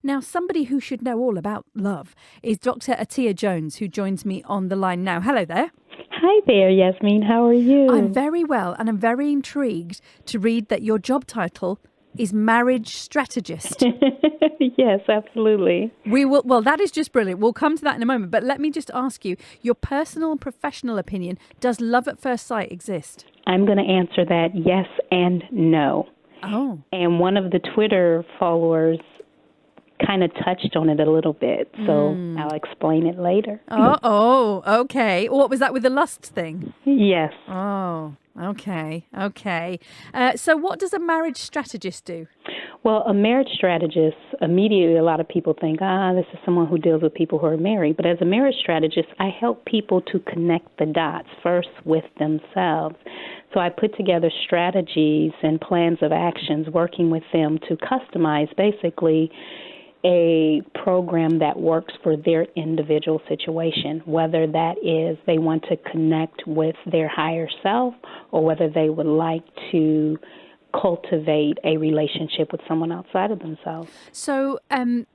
Now, somebody who should know all about love is Dr. Atiya Jones, who joins me on the line now. Hello there. Hi there, Yasmeen. How are you? I'm very well, and I'm very intrigued to read that your job title is marriage strategist. Yes, absolutely. Well, that is just brilliant. We'll come to that in a moment. But let me just ask you, your personal and professional opinion, does love at first sight exist? I'm going to answer that yes and no. Oh. And one of the Twitter followers kind of touched on it a little bit, so I'll explain it later. Oh, okay. What was that with the lust thing? Yes. Oh, okay. So what does a marriage strategist do? Well, a marriage strategist, immediately a lot of people think, this is someone who deals with people who are married. But as a marriage strategist, I help people to connect the dots first with themselves. So I put together strategies and plans of actions working with them to customize basically a program that works for their individual situation, whether that is they want to connect with their higher self or whether they would like to cultivate a relationship with someone outside of themselves. So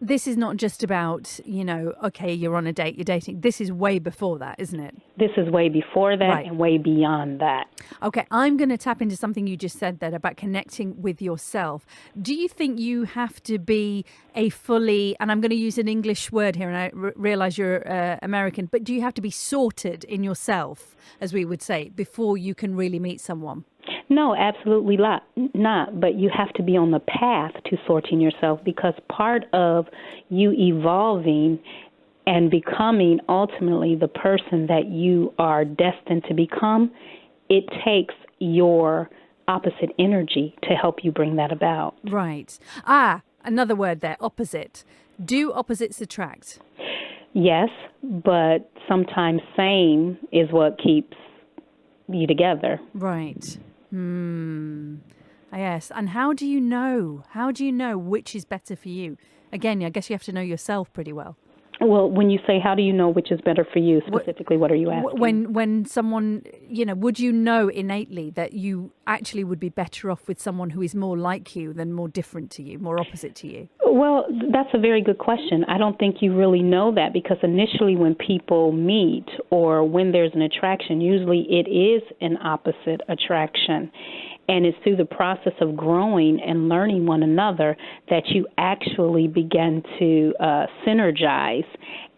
this is not just about, okay, you're on a date, you're dating. This is way before that, isn't it? This is way before that Right. and way beyond that. Okay, I'm going to tap into something you just said there about connecting with yourself. Do you think you have to be a fully, and I'm going to use an English word here, and I realize you're American, but do you have to be sorted in yourself, as we would say, before you can really meet someone? No, absolutely not. But you have to be on the path to sorting yourself, because part of you evolving and becoming ultimately the person that you are destined to become, it takes your opposite energy to help you bring that about. Right. Another word there, opposite. Do opposites attract? Yes, but sometimes same is what keeps you together. Right. Yes. And how do you know? How do you know which is better for you? Again, I guess you have to know yourself pretty well. Well, when you say how do you know which is better for you, specifically, what are you asking? When someone, would you know innately that you actually would be better off with someone who is more like you than more different to you, more opposite to you? Well, that's a very good question. I don't think you really know that, because initially when people meet or when there's an attraction, usually it is an opposite attraction. And it's through the process of growing and learning one another that you actually begin to synergize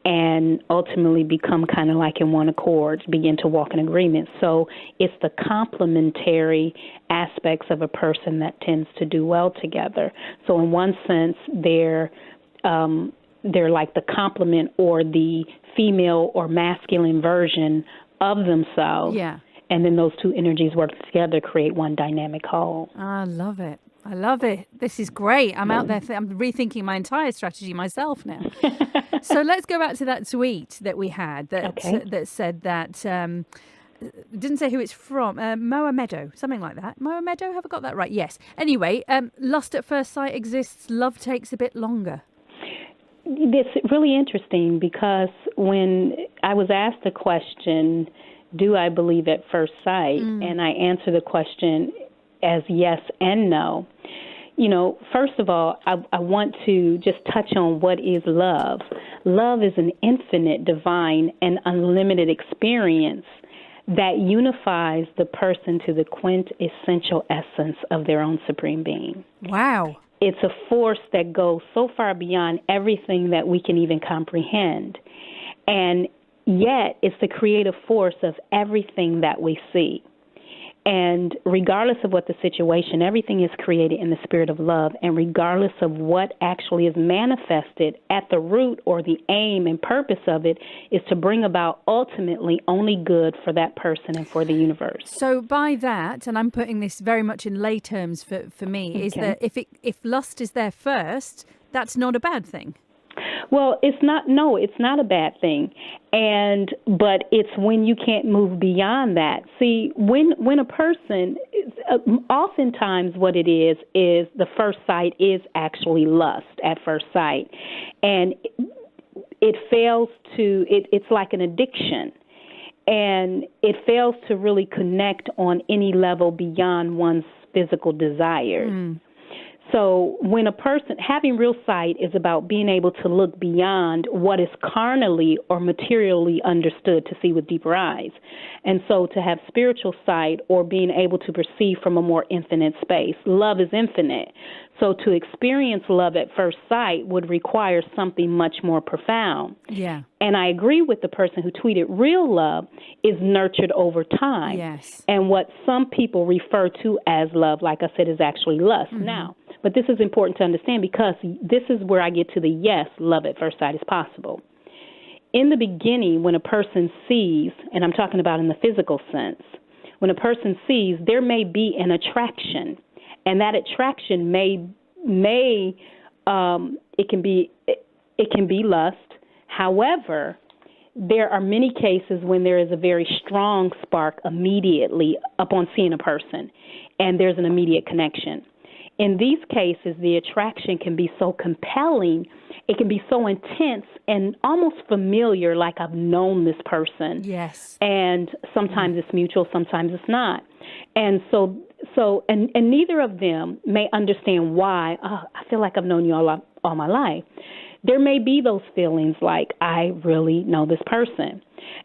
and ultimately become kind of like in one accord, begin to walk in agreement. So it's the complementary aspects of a person that tends to do well together. So in one sense, they're like the complement or the female or masculine version of themselves. Yeah. And then those two energies work together to create one dynamic whole. I love it. This is great. I'm out there. I'm rethinking my entire strategy myself now. So let's go back to that tweet that we had that said that, didn't say who it's from, Moa Meadow, something like that. Moa Meadow, have I got that right? Yes. Anyway, lust at first sight exists. Love takes a bit longer. It's really interesting, because when I was asked the question, do I believe at first sight? And I answer the question as yes and no. First of all, I want to just touch on what is love. Love is an infinite, divine, and unlimited experience that unifies the person to the quintessential essence of their own supreme being. Wow. It's a force that goes so far beyond everything that we can even comprehend. And yet, it's the creative force of everything that we see. And regardless of what the situation, everything is created in the spirit of love. And regardless of what actually is manifested, at the root or the aim and purpose of it is to bring about ultimately only good for that person and for the universe. So by that, and I'm putting this very much in lay terms for me, is that if lust is there first, that's not a bad thing. Well, it's not a bad thing. But it's when you can't move beyond that. See, when a person, oftentimes what it is the first sight is actually lust at first sight. And it fails to, it's like an addiction. And it fails to really connect on any level beyond one's physical desires. So when a person, having real sight is about being able to look beyond what is carnally or materially understood to see with deeper eyes. And so to have spiritual sight or being able to perceive from a more infinite space. Love is infinite. So to experience love at first sight would require something much more profound. Yeah. And I agree with the person who tweeted, real love is nurtured over time. Yes. And what some people refer to as love, like I said, is actually lust. Mm-hmm. Now, but this is important to understand because this is where I get to the yes, love at first sight is possible. In the beginning, when a person sees, and I'm talking about in the physical sense, when a person sees, there may be an attraction, and that attraction it can be lust. However, there are many cases when there is a very strong spark immediately upon seeing a person, and there's an immediate connection. In these cases, the attraction can be so compelling, it can be so intense and almost familiar, like I've known this person. Yes. And sometimes it's mutual, sometimes it's not. And so neither of them may understand why, I feel like I've known you all my life. There may be those feelings like, I really know this person.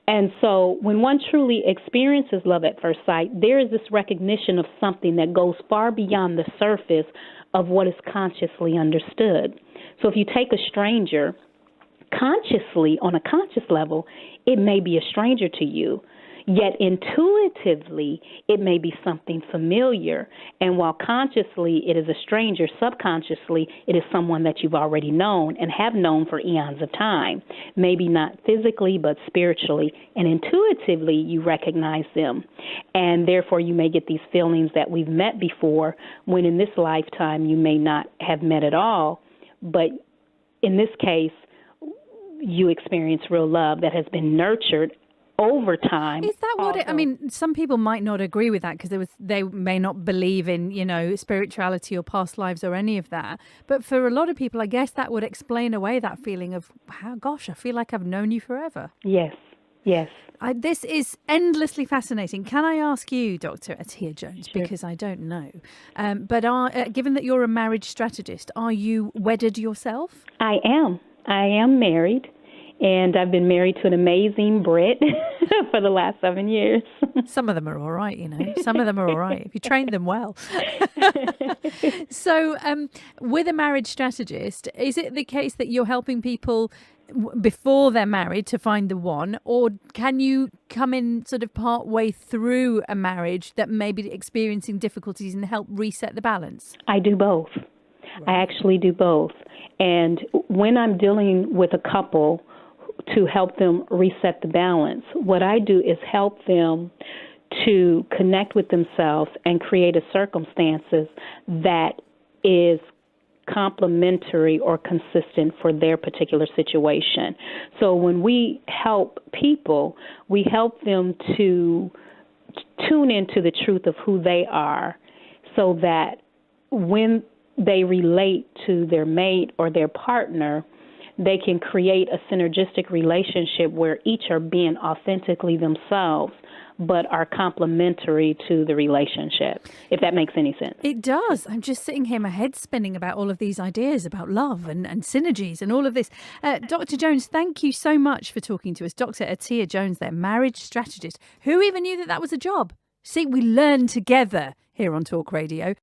And so when one truly experiences love at first sight, there is this recognition of something that goes far beyond the surface of what is consciously understood. So if you take a stranger, consciously, on a conscious level, it may be a stranger to you. Yet intuitively, it may be something familiar. And while consciously it is a stranger, subconsciously it is someone that you've already known and have known for eons of time. Maybe not physically, but spiritually. And intuitively, you recognize them. And therefore, you may get these feelings that we've met before, when in this lifetime you may not have met at all. But in this case, you experience real love that has been nurtured over time. Is that what I mean, some people might not agree with that because they may not believe in, spirituality or past lives or any of that. But for a lot of people, I guess that would explain away that feeling of, wow, gosh, I feel like I've known you forever. Yes. This is endlessly fascinating. Can I ask you, Dr. Atiya Jones, Sure. because I don't know, but given that you're a marriage strategist, are you wedded yourself? I am married. And I've been married to an amazing Brit for the last 7 years. Some of them are all right, Some of them are all right if you train them well. So with a marriage strategist, is it the case that you're helping people before they're married to find the one, or can you come in sort of part way through a marriage that may be experiencing difficulties and help reset the balance? I do both. Right. I actually do both. And when I'm dealing with a couple to help them reset the balance, what I do is help them to connect with themselves and create a circumstances that is complementary or consistent for their particular situation. So when we help people, we help them to tune into the truth of who they are, so that when they relate to their mate or their partner, they can create a synergistic relationship where each are being authentically themselves, but are complementary to the relationship, if that makes any sense. It does. I'm just sitting here, my head's spinning about all of these ideas about love and synergies and all of this. Dr. Jones, thank you so much for talking to us. Dr. Atiya Jones, their marriage strategist. Who even knew that was a job? See, we learn together here on Talk Radio.